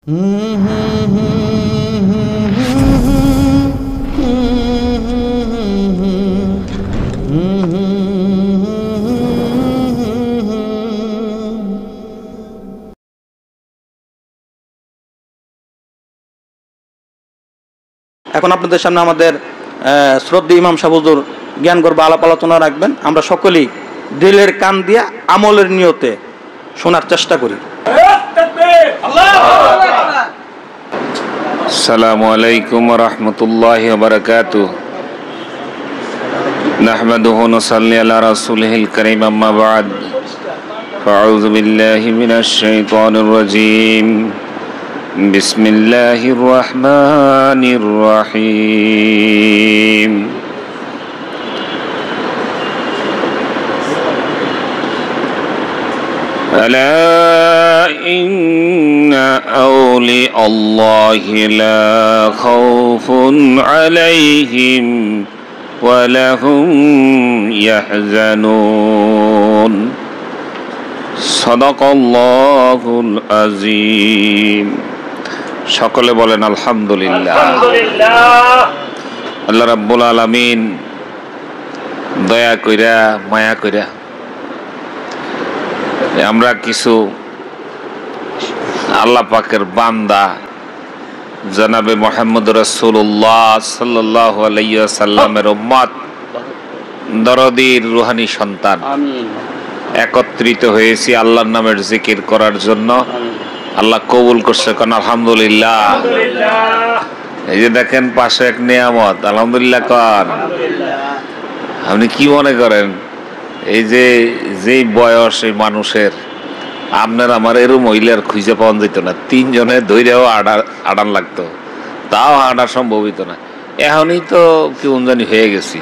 এখন আপনাদের সামনে আমাদের শ্রদ্ধেয় ইমাম সাহেব হুজুর জ্ঞান গর্ব আলাপ আলোচনা রাখবেন। আমরা সকলেই দিলের কান দিয়া আমলের নিয়তে শোনার চেষ্টা করি। আসসালামু আলাইকুম ওয়া রাহমাতুল্লাহি ওয়া বারাকাতুহু। নাহমাদুহু ওয়া নুসাল্লি আলা রাসূলিহিল কারীম, আম্মা বা'দ। ফাআউযু বিল্লাহি মিনাশ শাইতানির রাজীম। বিসমিল্লাহির রাহমানির রাহিম। ألا إن أولياء الله لا خوف عليهم ولا هم يحزنون صدق الله العظيم। সকলে বলেন আলহামদুলিল্লাহ। আল্লাহ রাব্বুল আলামিন দয়া কইরা মায়া কইরা আমরা কিছু আল্লাহ পাকের বান্দা জনাবে মুহাম্মদ রাসূলুল্লাহ সাল্লাল্লাহু আলাইহি ওয়াসাল্লামের উম্মত, দরদীর রূহানী সন্তান, একত্রিত হয়েছি আল্লাহর নামের জিকির করার জন্য। আল্লাহ কবুল করছে, কোন আলহামদুলিল্লাহ। এই যে দেখেন পাশে এক নিয়ামত, আলহামদুলিল্লাহ কর। আপনি কি মনে করেন এই যে যেই বয়স এই মানুষের, আপনার আমার এরও মহিলার খুঁজে পাওয়া যেত না, তিনজনে ধৈর্যও আড়ান লাগতো, তাও হাঁটা সম্ভব হইতো না। এখনই তো কেউ জানি হয়ে গেছি।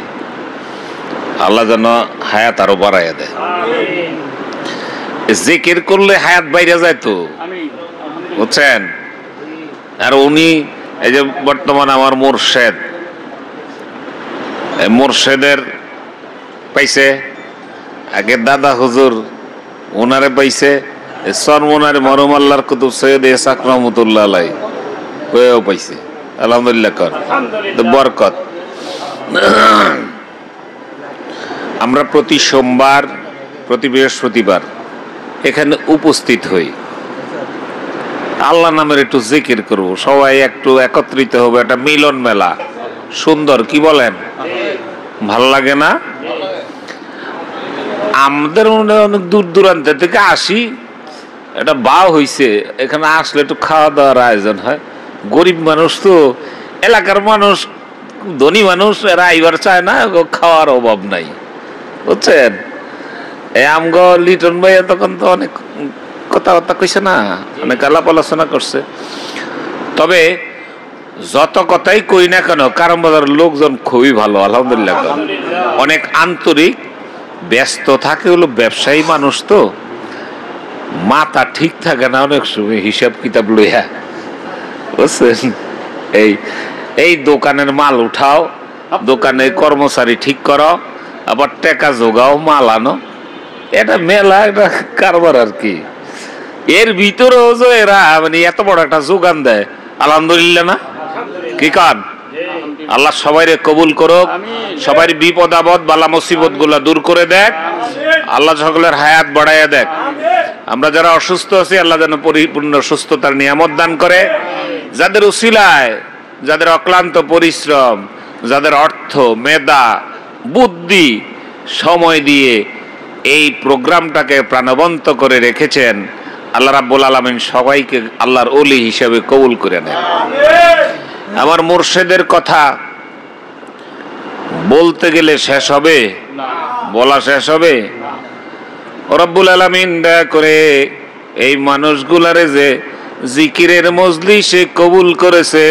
আল্লাহ যেন হায়াত আরো বাড়াইয়া দেয়। জিকির করলে হায়াত বাইরে যায় তো, বুঝছেন। আর উনি এই যে বর্তমান আমার মুর্শেদ, মুর্শেদের পাইছে, আগে দাদা হুজুর ওনারে পাইছে, সরমনারে মরম আল্লাহর কুতুব সৈয়দ ইসহাক রহমতুল্লাহ আলাইহি কয়েও পাইছে। আলহামদুলিল্লাহ কর বরকত। আমরা প্রতি সোমবার, প্রতি বৃহস্পতিবার এখানে উপস্থিত হই, আল্লাহ নামের একটু জিকির করব, সবাই একটু একত্রিত হবে, একটা মিলন মেলা সুন্দর, কি বলেন? ভাল লাগে না? আমাদের অনেক দূর দূরান্ত থেকে আসি, এটা বা হইছে, এখানে আসলে একটু খাওয়া দাওয়ার আয়োজন হয়। গরিব মানুষ তো, এলাকার মানুষ, ধনী মানুষ, এরা আইবার চায় না, খাওয়ার অভাব নাই, বুঝছেন। আমগো লিটন ভাইয়া তখন তো অনেক কথাবার্তা কইছে না, অনেক আলাপ আলোচনা করছে। তবে যত কথাই কই না কেন, কারণ বাজার লোকজন খুবই ভালো, আলহামদুলিল্লাহ, অনেক আন্তরিক, ব্যস্ত থাকে, হলো ব্যবসায়ী মানুষ তো, মাথা ঠিক থাকে না অনেক সময় হিসাব কিতাব লইয়া, বুঝছেন। এই দোকানের মাল উঠাও, দোকানের কর্মচারী ঠিক করো, আবার টাকা জোগাও, মাল আনো, এটা মেলা, এটা কারবার আর কি। এর ভিতরেও যে এরা মানে এত বড় একটা যোগান দেয়, আলহামদুলিল্লাহ না, কি কান? আল্লাহ সবাইরে কবুল করুক, সবাই বিপদ আপদ বালা মুসিবত গুলা দূর করে দেখ, আল্লাহ সকলের হায়াত বাড়াইয়া দেখ। আমরা যারা অসুস্থ আছি, আল্লাহ যেন পরিপূর্ণ সুস্থতার নিয়ামত দান করে। যাদের উসিলায়, যাদের অক্লান্ত পরিশ্রম, যাদের অর্থ, মেধা, বুদ্ধি, সময় দিয়ে এই প্রোগ্রামটাকে প্রাণবন্ত করে রেখেছেন, আল্লাহ রাব্বুল আলামিন সবাইকে আল্লাহর ওলি হিসেবে কবুল করে নেন। আমার মুর্শিদের কথা বলতে গেলে শেষ হবে, বলা শেষ হবে। রব্বুল আলামিন দয়া করে এই মানুষগুলারে যে জিকিরের মজলিসে কবুল করেছে,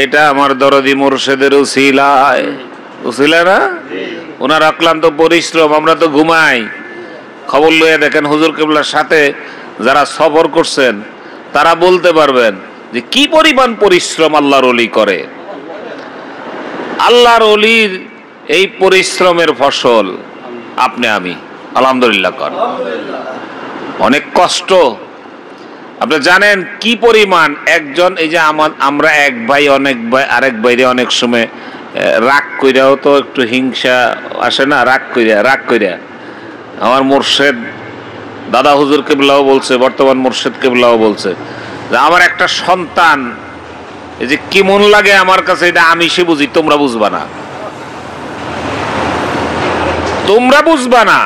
এটা আমার দরদি মুর্শিদের উসিলায়, উসিলা না? ওনার অক্লান্ত পরিশ্রম, আমরা তো ঘুমাই। খবর লইয়া দেখেন, হুজুর কিবলার সাথে যারা সফর করছেন তারা বলতে পারবেন যে কি পরিমাণ পরিশ্রম আল্লাহর ওলি করে। আল্লাহর ওলির এই পরিশ্রমের ফসল আপনি আমি আলহামদুলিল্লাহ কর। অনেক কষ্ট, আপনি জানেন কি পরিমাণ একজন, এই যে আমরা এক ভাই অনেক ভাই আরেক বাইরে অনেক সময় রাগ কইরাও তো একটু হিংসা আসে না, রাগ কইরা আমার মুর্শেদ দাদা হুজুর কেবলাও বলছে, বর্তমান মুর্শেদ কেবলাও বলছে যে আমার একটা সন্তান এই যে কেমন লাগে আমার কাছে, এটা আমি সে বুঝি, তোমরা বুঝবা না, তোমরা বুঝবা না।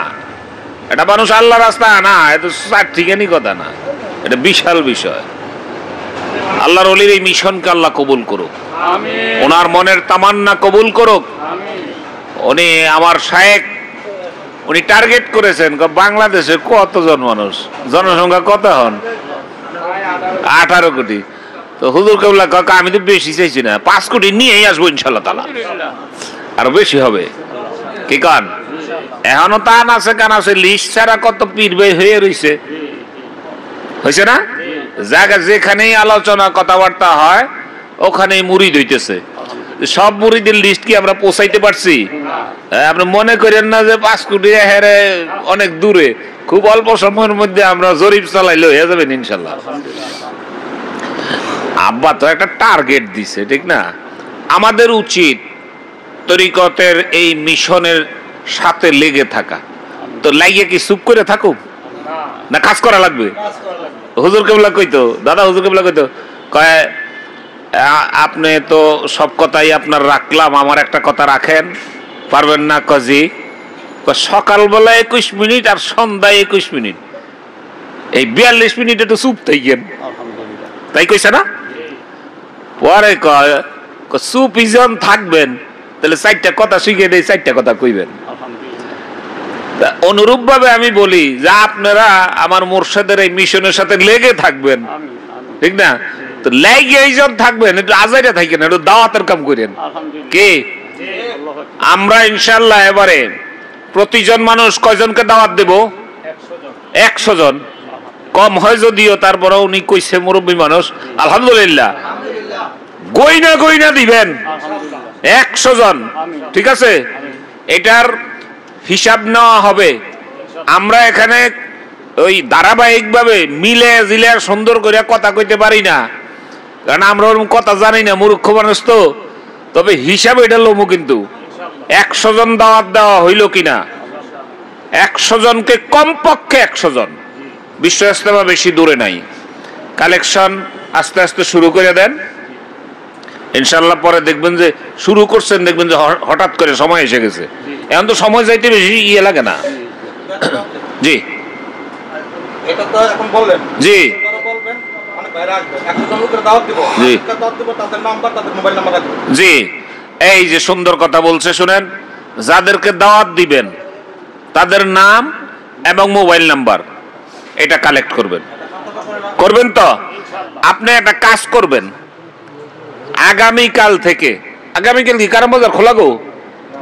এটা মানুষ আল্লাহ রাস্তা না, এটা ঠিকানি কথা না, এটা বিশাল বিষয়। আল্লাহর ওলির এই মিশনকে আল্লাহ কবুল করুক, ওনার মনের তামান্না কবুল করুক। উনি আমার শায়েখ, উনি টার্গেট করেছেন বাংলাদেশে কতজন মানুষ, জনসংখ্যা কত হন, 18 কোটি। তো হুজুর কেবলা কাকা আমি তো বেশি চাইছি না, 5 কোটি নিয়েই আসবো ইনশাল্লাহ তাআলা, আরো বেশি হবে। কি কান এখনো তান আছে, কান আছে, লিস্ট ছাড়া কত পীর বের হয়ে রইছে, হয়েছে না? জায়গা যেখানেই আলোচনা কথাবার্তা হয় ওখানেই মুরিদ হইতেছে। সব মুরিদের লিস্ট কি আমরা পৌঁছাইতে পারছি? আপনি মনে করেন না যে 5 কোটি হেরে অনেক দূরে, খুব অল্প সময়ের মধ্যে আমরা জরিপ চালাইলে হয়ে যাবেন ইনশাল্লাহ। আব্বা তো একটা টার্গেট দিছে, ঠিক না? আমাদের উচিত তরিকতের এই মিশনের সাথে লেগে থাকা। তো লাগিয়ে কি চুপ করে থাকুক না কাজ করা লাগবে? হুজুর কেবলা কইতো, দাদা হুজুর কেবলা কইতো, কয় আপনি তো সব কথাই আপনার রাখলাম, আমার একটা কথা রাখেন, পারবেন না? কজি সকালবেলা 21 মিনিট আর সন্ধ্যায় 21 মিনিট, এই 42 মিনিট একটু চুপ থাকেন, তাই কইছে না? পরে কয় চুপ ইজন থাকবেন, তাহলে 4টা কথা শিখে দেয়, 4টা কথা কইবেন। অনুরূপ ভাবে আমি বলি যে আপনারা আমার মুর্শিদের এই মিশনের সাথে লেগে থাকবেন, ঠিক না? তো লেগে এইজন থাকবেন, একটু আজাইরা থাকেন, একটু দাওয়াতের কাম করেন। কে আমরা ইনশাআল্লাহ এবারে প্রতিজন মানুষ কয়জনকে দাওয়াত দেব? 100 জন। কম হয় যদিও, তারপরে উনি কইছে মুরব্বী মানুষ, আলহামদুলিল্লাহ গইনা দিবেন 100 জন, ঠিক আছে? এটার হিসাব নেওয়া হবে। আমরা এখানে ওই ধারাবাহিক ভাবে মিলে জিলে সুন্দর করে কথা কইতে পারি না, কারণ আমরা ওরকম কথা জানি না, মূর্খ মানুষ তো। তবে হিসাব এটা লমু, কিন্তু 100 জন দাওয়াত দেওয়া হইল কিনা? 100 জনকে কমপক্ষে 100 জন। বিশ্ব ইজতেমা বেশি দূরে নাই, কালেকশন আস্তে আস্তে শুরু করে দেন ইনশাল্লাহ। পরে দেখবেন যে শুরু করছেন, দেখবেন যে হঠাৎ করে সময় এসে গেছে। এখন তো সময় যাইতে বেশি ইয়ে লাগে না। জি এটা তো এখন বললেন, জি বলবেন অনেক বাইরে আসবে, 100 জন লোকের দাওয়াত দিব, দাওয়াত দিব, তাদের নাম্বার তাদের মোবাইল নাম্বার রাখবেন। জি, এই যে সুন্দর কথা বলছে শুনেন, যাদেরকে দাওয়াত দিবেন তাদের নাম এবং মোবাইল নাম্বার এটা কালেক্ট করবেন তো। আপনি একটা কাজ করবেন, আগামীকাল থেকে, আগামীকাল কি কারণ বাজার খোলা গো?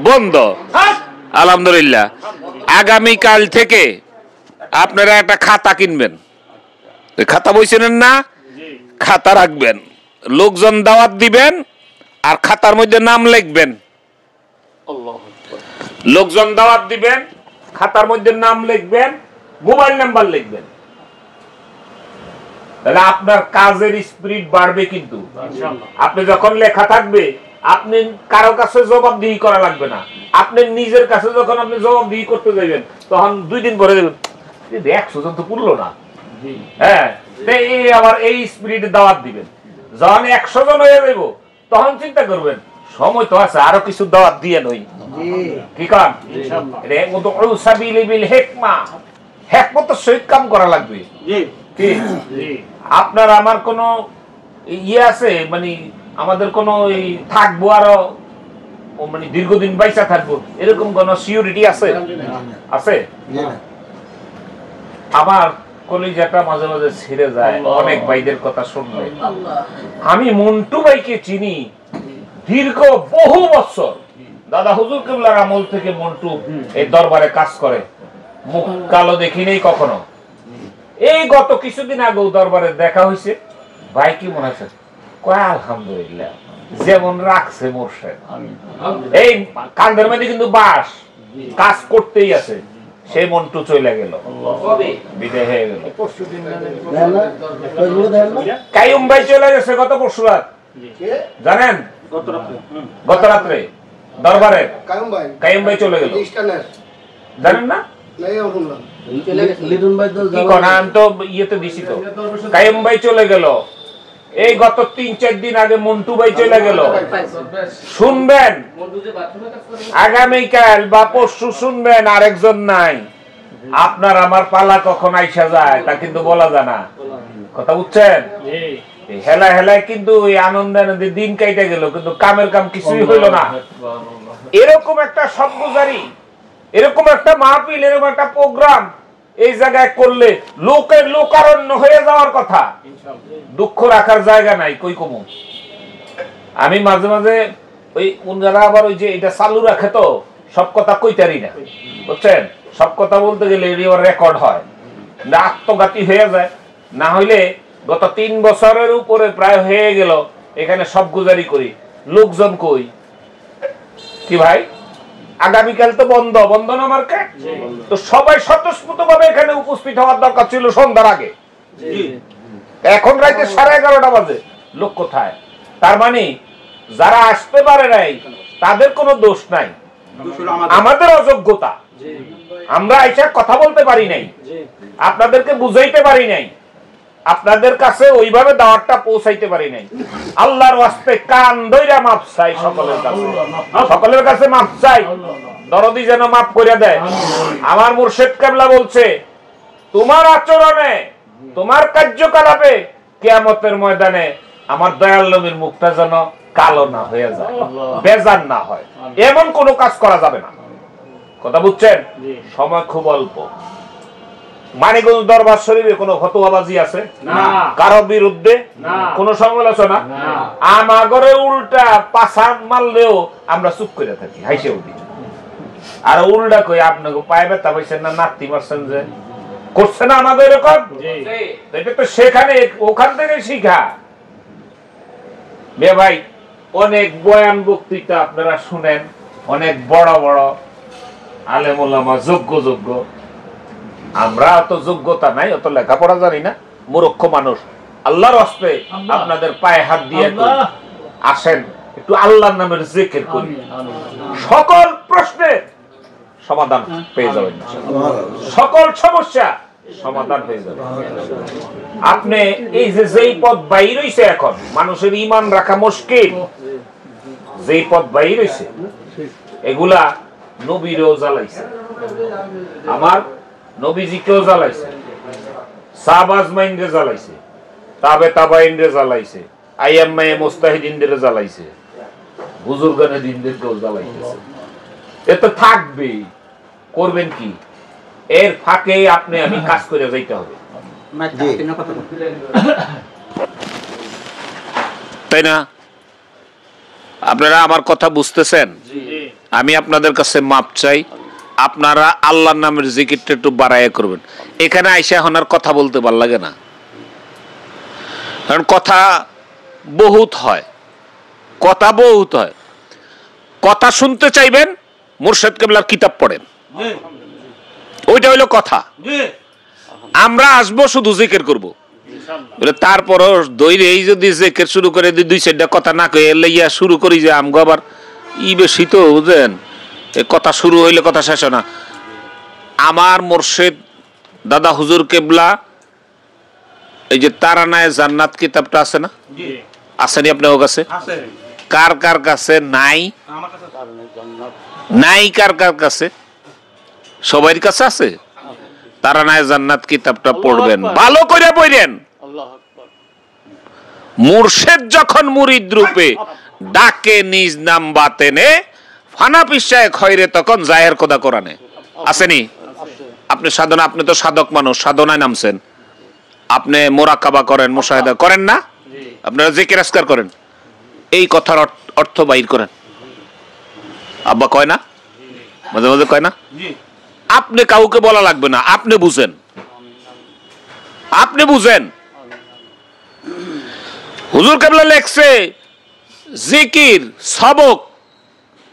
বন্ধ, আলহামদুলিল্লাহ। আগামীকাল থেকে আপনারা একটা খাতা কিনবেন, খাতা বই চেনেন না? খাতা রাখবেন, লোকজন দাওয়াত দিবেন আর খাতার মধ্যে নাম লিখবেন। লোকজন দাওয়াত দিবেন, খাতার মধ্যে নাম লিখবেন, মোবাইল নাম্বার লিখবেন। তাহলে আপনার কাজের স্পিরিট বাড়বে। কিন্তু আপনি যখন লেখা থাকবে, আপনি কারো কাছে জবাবদিহি করা লাগবে না। আপনি নিজের কাছে যখন আপনি জবাবদিহি করতে যাবেন, তখন 2 দিন পরে দেখবেন 100 জন তো পুরলো না। হ্যাঁ, আবার এই স্পিরিটে দাওয়াত দিবেন। যখন 100 জন হয়ে যাইব, তখন চিন্তা করবেন সময় তো আছে, আরো কিছু দাওয়াত দিয়ে নই। ঠিক আছে, হেকমত সহিত কাম করা লাগবে। আপনার আমার কোন ইয়ে আছে, মানে আমাদের কোন থাকবো আরো, মানে দীর্ঘদিন বাইসা থাকবো, এরকম কোন সিউরিটি আছে? আছে? আমার কলিজাটা মাঝে মাঝে ছিঁড়ে যায় অনেক ভাইদের কথা শুনলে। আমি মন্টু ভাইকে চিনি দীর্ঘ বহু বছর, দাদা হুজুর কেবলার আমল থেকে মন্টু এই দরবারে কাজ করে, মুখ কালো দেখি নেই কখনো। এই গত কিছুদিন আগেও দরবারে দেখা হয়েছে। ভাই কি মনে আছে? কয় আলহামদুলিল্লাহ, যেমন রাখছে মোর্শেদ। এই কান্দের মধ্যে কিন্তু বাস কাজ করতেই আছে, সেই মন্টু চলে গেল, বিদায় হয়ে গেল। কাইয়ুম ভাই চলে গেছে গত পরশু রাত, জানেন? গত রাত্রে দরবারে কাইয়ুম ভাই চলে গেল, জানেন না? আমি তো ইয়েতে দিছি তো। কাইয়ুম ভাই চলে গেল, এই গত 3-4 দিন আগে মন্টু ভাই চলে গেল। শুনবেন আগামীকাল বা পরশু শুনবেন আরেকজন নাই। আপনার আমার পালা কখন আইসা যায় তা কিন্তু বলা যায় না, কথা বুঝছেন? হেলা হেলায় কিন্তু ওই আনন্দে দিন কাইটা গেল, কিন্তু কামের কাম কিছুই হইল না। এরকম একটা সবগুজারি, এরকম একটা মাহফিল, এরকম একটা প্রোগ্রাম এই জায়গায় করলে লোকের লোকারণ্য হয়ে যাওয়ার কথা, দুঃখ রাখার জায়গা নাই। কই কমু আমি মাঝে মাঝে ওই উনারা আবার ওই যে এটা চালু রাখে তো সব কথা কইতারি না, বুঝছেন? সব কথা বলতে গেলে রেকর্ড হয়, আত্মঘাতী হয়ে যায়। না হইলে গত 3 বছরের উপরে প্রায় হয়ে গেল এখানে সব গুজারি করি, লোকজন কই? কি ভাই আগামীকাল তো বন্ধ, বন্ধ না মার্কেট? তো সবাই স্বতঃস্ফূর্ত ভাবে এখানে উপস্থিত হওয়ার দরকার ছিল সন্ধ্যার আগে। এখন রাইতে 11:30 বাজে, লোক কোথায়? তার মানে যারা আসতে পারে নাই তাদের কোনো দোষ নাই, আমাদের অযোগ্যতা। আমরা আইসা কথা বলতে পারি নাই, আপনাদেরকে বুঝাইতে পারি নাই, আপনাদের কাছে ওইভাবে দাওয়াতটা পৌঁছাইতে পারি নাই। আল্লাহর ওয়াস্তে কান ধইরা মাফ চাই সকলের কাছে, সকলের কাছে মাফ চাই। দরদি যেন মাফ করে দেয়। আমার মুর্শিদ কেবলা বলছে, তোমার আচরণে, তোমার কার্যকলাপে কিয়ামতের ময়দানে আমার দয়াল নবীর মুখটা যেন কালো না হয়ে যায়, বেজার না হয়, এমন কোনো কাজ করা যাবে না। কথা বুঝছেন? সময় খুব অল্প। মানিকগঞ্জ দরবার শরীফে কোনো ফতোয়াবাজি আছে? কারো বিরুদ্ধে কোনো সমালোচনা? আমাগরে উল্টা পাছান মারলেও আমরা চুপ করে থাকি, হাইসে উঠি। আর উল্টা কই আপনাকে পায়ে ব্যথা পাইছেন না, নাতি মারছেন যে করছে না আমাদের এরকম? এটা তো সেখানে ওখান থেকে শিখা। ভাই অনেক বয়ান বক্তৃতা আপনারা শুনেন, অনেক বড় বড় আলেম ওলামা, যোগ্য যোগ্য। আমরা অত যোগ্যতা নাই, অত লেখাপড়া জানি না, মূর্খ মানুষ। আল্লাহর হস্তে আপনাদের পায়ে হাত দিয়ে আসেন, একটু আল্লাহর নামের জিকির করি, সকল প্রশ্নের সমাধান পেয়ে যাবেন, সকল সমস্যা সমাধান হয়ে যাবে। আপনি এই যে যেই পথ বাইর হইছে, এখন মানুষের ঈমান রাখা মুশকিল, যেই পথ বাইর হইছে এগুলা নবীরও জ্বালাইছে, আমার নবীজিকেও জ্বালাইছে, সাহাবাজ মাইন্ডে জ্বালাইছে, তাবে তাবাইনরে জ্বালাইছে, আইয়াম্মায়ে মুস্তাহিদিনদের জ্বালাইছে, বুজুর্গানে দিনদেরকেও জ্বালাইতেছে। এ তো থাকবেই, করবেন কি? এর ফাঁকে আপনি আমি কাজ করে যাইতে হবে, তাই না? আপনারা আমার কথা বুঝতেছেন? আমি আপনাদের কাছে মাপ চাই, আপনারা আল্লাহর নামের জিকিরটা একটু বাড়াইয়া করবেন। এখানে আইসা এখন আর কথা বলতে ভাল লাগে না, কারণ কথা বহুত হয়, কথা বহুত হয়। কথা শুনতে চাইবেন, মুর্শিদ কেবলার কিতাব পড়েন, ওইটা হইলো কথা। আমরা আসবো শুধু জিকির করব, তারপর দৈরে এই যদি জিকির শুরু করে 2-4টা কথা না কয়ে লইয়া শুরু করি যে আমগো আবার ই বেশি তো, বুঝেন? কথা শুরু হইলে কথা শেষ হয় না। আমার মুর্শিদ দাদা হুজুর কেবলা এই যে তারানায়ে জান্নাত কিতাবটা আছে না? আসেনি আপনার কাছে? কার কার কাছে নাই? নাই কার কার কাছে? সবার কাছে আছে। তারানায়ে জান্নাত কিতাবটা পড়বেন, ভালো করে পড়েন। মুর্শিদ যখন মুরিদ রূপে ডাকে নিজ নাম বাতেনে, ফানা পিসায় খয়রে তখন জাহের খোদা কোরআনে। আসেনি? আপনি সাধনা, আপনি তো সাধক মানুষ, সাধনায় নামছেন, আপনি মোরাকাবা করেন, মুশাহিদা করেন না? আপনারা জিকির আজকার করেন, এই কথার অর্থ বাইর করেন। আব্বা কয় না, মাঝে মাঝে কয় না? আপনি কাউকে বলা লাগবে না, আপনি বুঝেন, আপনি বুঝেন। হুজুর কেবলা লেখছে, জিকির সবক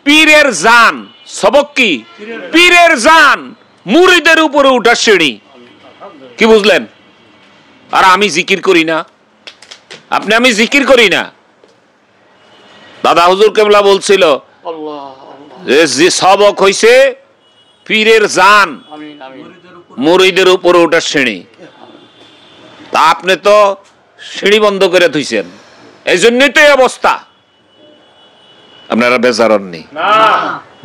পীরের জান। সবক কি? পীরের জান। মুরিদের উপরে উঠার সিঁড়ি। কি বুঝলেন? আর আমি জিকির করি না, আমি জিকির করি না। দাদা হুজুর কেবলা বলছিল যে সবক হইছে পীরের জান, মুরিদের উপরে ওঠার সিঁড়ি। তা আপনি তো সিঁড়ি বন্ধ করে থইছেন, এই জন্যই তো এই অবস্থা। আপনারা বেজার হননি?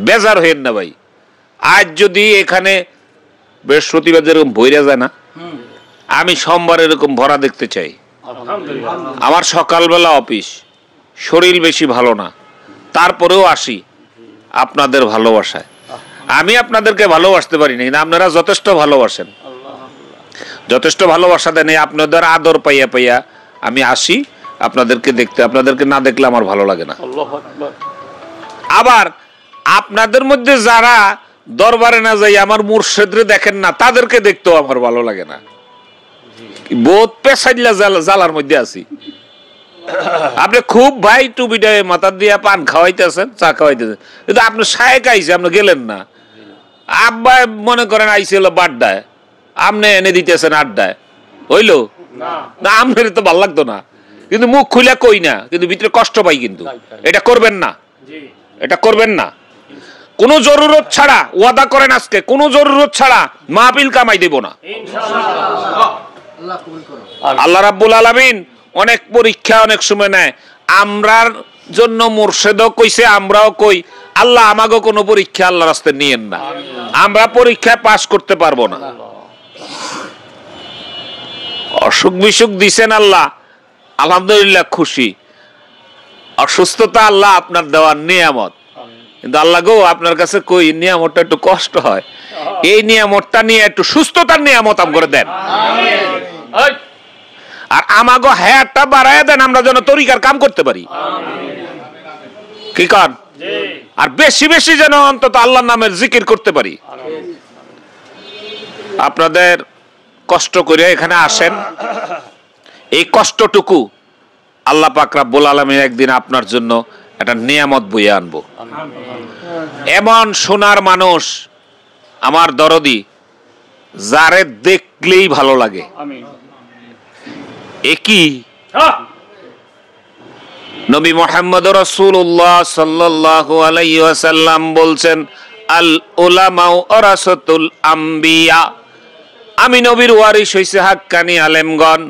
বেজার হইেন না ভাই। আজ যদি এখানে বৃহস্পতিবার যেরকম ভইরা যায় না, আমি সোমবার এরকম ভরা দেখতে চাই। আমার সকালবেলা অফিস, শরীর বেশি ভালো না, তারপরেও আসি আপনাদের ভালোবাসায়। আমি আপনাদেরকে ভালোবাসতে পারি না, কিন্তু আপনারা যথেষ্ট ভালোবাসেন, যথেষ্ট ভালোবাসা দেন। আপনাদের আদর পাইয়া পাইয়া আমি আসি আপনাদেরকে দেখতে। আপনাদেরকে না দেখলে আমার ভালো লাগে না। আবার আপনাদের মধ্যে যারা দরবারে না যাই আমার মুর্শিদরে দেখেন না, তাদেরকে দেখতেও আমার ভালো লাগে না। বহুত পেশাইলা জ্বালার মধ্যে আছি। আপনি খুব ভাই টুপিটা মাথা দিয়া পান খাওয়াইতেছেন, চা খাওয়াইতেছেন, কিন্তু আপনি শায়েক আইছে, আপনি গেলেন না। আব্বা মনে করেন আইছিল বাড্ডায়, আপনি এনে দিতেছেন আড্ডায়, হইলো না? আপনার তো ভালো লাগতো না, কিন্তু মুখ খুলে কই না, কিন্তু ভিতরে কষ্ট পাই। কিন্তু এটা করবেন না, এটা করবেন না। কোনো জরুরত ছাড়া ওয়াদা করেন আজকে, কোনো জরুরত ছাড়া মাহফিল কামাই দেব না। আল্লাহ রাব্বুল আলামিন অনেক পরীক্ষা অনেক সময় নেয়, আমরার জন্য মুর্শিদও কইছে, আমরাও কই আল্লাহ আমাকে কোনো পরীক্ষা আল্লাহ রাস্তায় নিয়েন না, আমরা পরীক্ষায় পাশ করতে পারবো না। অসুখ বিসুখ দিছেন আল্লাহ, আলহামদুলিল্লাহ খুশি। অসুস্থতা আল্লাহ আপনার দেওয়ার নিয়ামত, কিন্তু আল্লাহ গো আপনার কাছে কই নিয়ামতটা একটু কষ্ট হয়, এই নিয়ামতটা নিয়ে একটু সুস্থতার নিয়ামত করে দেন। আর আমাগো হায়াতটা বাড়ায় দেন, আমরা যেন তরিকার কাম করতে পারি। কি কান? আর বেশি বেশি যেন অন্তত আল্লাহর নামের জিকির করতে পারি। আপনাদের কষ্ট করে এখানে আসেন, এই কষ্টটুকু আল্লাহ পাক রব্বুল আলামিন একদিন আপনার জন্য একটা নিয়ামত বইয়ে আনবো। এমন সোনার মানুষ আমার দরদি, যারে দেখলেই ভালো লাগে। একই নবী মুহাম্মদ রাসূলুল্লাহ সাল্লাল্লাহু আলাইহি ওয়াসাল্লাম বলছেন, আল উলামাউ ওয়ারাসাতুল আম্বিয়া। আমি নবীর ওয়ারিস হইছে হাক্কানি আলেমগণ।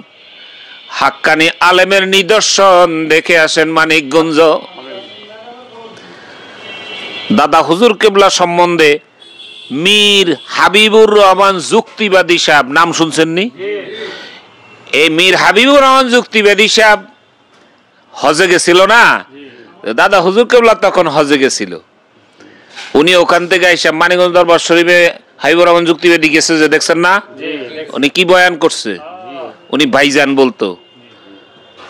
হাক্কানি আলেমের নিদর্শন দেখে আসেন মানিকগঞ্জ। দাদা হুজুর কেবলা সম্বন্ধে মীর হাবিবুর রহমান যুক্তিবাদী সাহেব নাম শুনছেন নি? এই মীর হাবিবুর রহমান যুক্তিবাদী সাহেব হজে গেছিল না, দাদা হুজুর কেবলা তখন হজে গেছিল। উনি ওখান থেকে আইসা মানিকগঞ্জ দরবার শরীফে হাবিবুর রহমান যুক্তিবাদী গেছে যে দেখছেন না, উনি কি বয়ান করছে? উনি ভাইজান বলতো,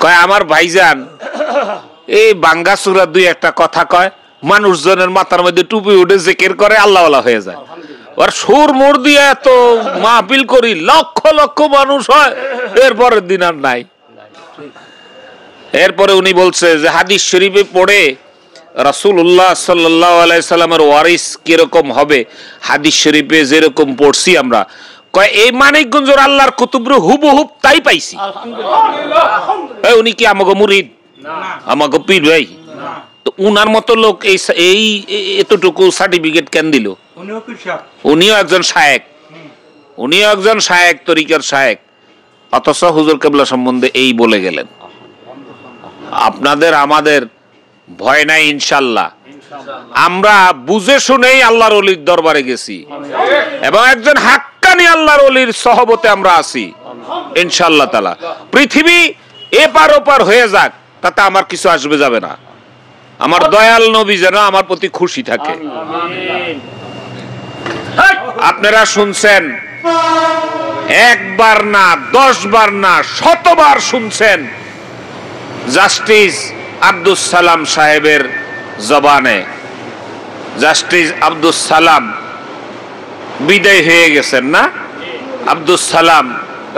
কয় আমার ভাইজান এই বাঙ্গা সুরা দুই একটা কথা কয়, মানুষজনের মাথার মধ্যে টুপি উঠে জিকির করে, আল্লাহওয়ালা হয়ে যায়। আর সুর মোর দিয়ে এত মাহফিল করি, লক্ষ লক্ষ মানুষ হয়, এরপরের দিন আর নাই। এরপরে উনি বলছে যে হাদিস শরীফে পড়ে রাসূলুল্লাহ সাল্লাল্লাহু আলাইহি সাল্লামের ওয়ারিস কিরকম হবে, হাদিস শরীফে যেরকম পড়ছি আমরা, কয় এই মানিকগঞ্জের আল্লাহর কুতুবরে হুবহুব তাই পাইছি। উনি কি আমাকে মুরিদ? আমাকে পীর ভাই? তো উনার মতো লোক এই এতটুকু সার্টিফিকেট কেন দিল? উনিও একজন শায়েক, উনিও একজন শায়েক, তরিকার শায়েক, অথচ হুজুর কেবলা সম্বন্ধে এই বলে গেলেন। আপনাদের আমাদের ভয় নাই ইনশাল্লাহ। আমরা বুঝে শুনেই আল্লাহর ওলির দরবারে গেছি এবং একজন হাক্কানি আল্লাহর ওলির সহবতে আমরা আছি ইনশাআল্লাহ তাআলা। পৃথিবী এপার ওপার হয়ে যাক, তাতে আমার কিছু আসবে যাবে না। আমার দয়াল নবী যেন আমার প্রতি খুশি থাকে। আপনারা শুনছেন, একবার না 10 বার না 100 বার শুনছেন জাস্টিস আব্দুস সালাম সাহেবের জবানে। জাস্টিস আব্দুস সালাম বিদায় হয়ে গেছেন না, আব্দুস সালাম